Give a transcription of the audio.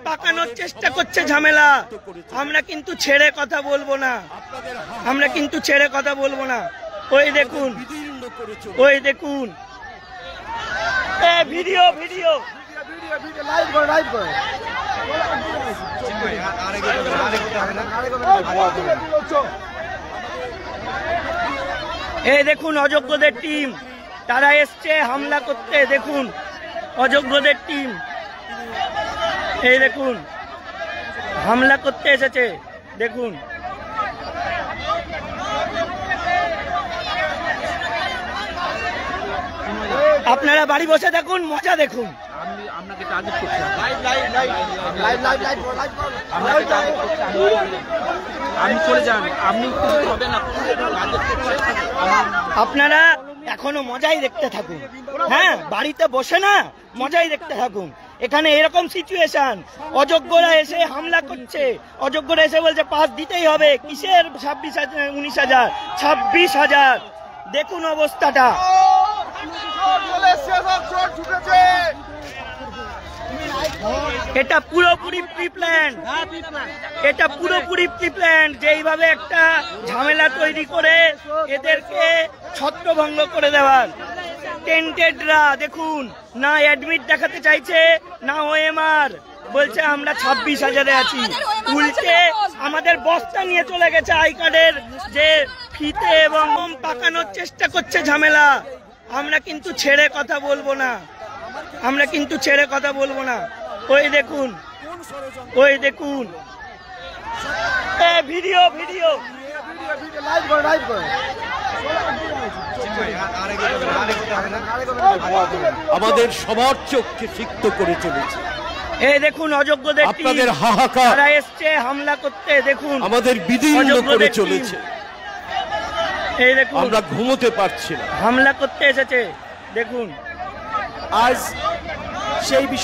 পাকানোর চেষ্টা করছে ঝামেলা। আমরা কিন্তু ছেড়ে কথা বলবো না, আমরা কিন্তু ছেড়ে কথা বলবো না। ওই দেখুন, ওই দেখুন, ভিডিও ভিডিও এই দেখুন অযোগ্যদের টিম, তারা এসছে হামলা করতে। দেখুন অযোগ্যদের টিম, এই দেখুন হামলা করতে এসেছে। দেখুন আপনারা বাড়ি বসে দেখুন, মজা দেখুন। আপনারা এখনো মজাই দেখতে থাকুন। হ্যাঁ, বাড়িতে বসে না, মজাই দেখতে থাকুন। এখানে এরকম সিচুয়েশন, অযোগ্যরা এসে হামলা করছে, অযোগ্যরা এসে বলছে পাস দিতেই হবে। কিসের 26,000 19,000 26,000? দেখুন অবস্থাটা। এটা পুরোপুরি প্রি প্ল্যান, এটা পুরোপুরি প্রি প্ল্যান। যেইভাবে একটা ঝামেলা তৈরি করে এদেরকে ছত্রভঙ্গ করে দেওয়ার। টেন্টেডরা দেখুন, না অ্যাডমিট দেখাতে চাইছে, না ওএমআর, বলছে আমরা 26,000-এ আছি। উল্টে আমাদের বস্তা নিয়ে চলে গেছে আই কার্ডের যে ফিতে, এবং পাকানোর চেষ্টা করছে ঝামেলা। আমরা কিন্তু ছেড়ে কথা বলবো না, আমরা কিন্তু ছেড়ে কথা বলবো না। ওই দেখুন, ওই দেখুন, ভিডিও ভিডিও আমাদের সবার চোখকে সিক্ত করে চলেছে। এই দেখুন অযোগ্যদের আপনাদের হাহাকার, তারা এসছে হামলা করতে। দেখুন আমাদের বিদীর্ণ করে চলেছে। এই দেখুন আমরা ঘুমোতে পারছি না, হামলা করতে এসেছে। দেখুন আজ সেই বিষয়ে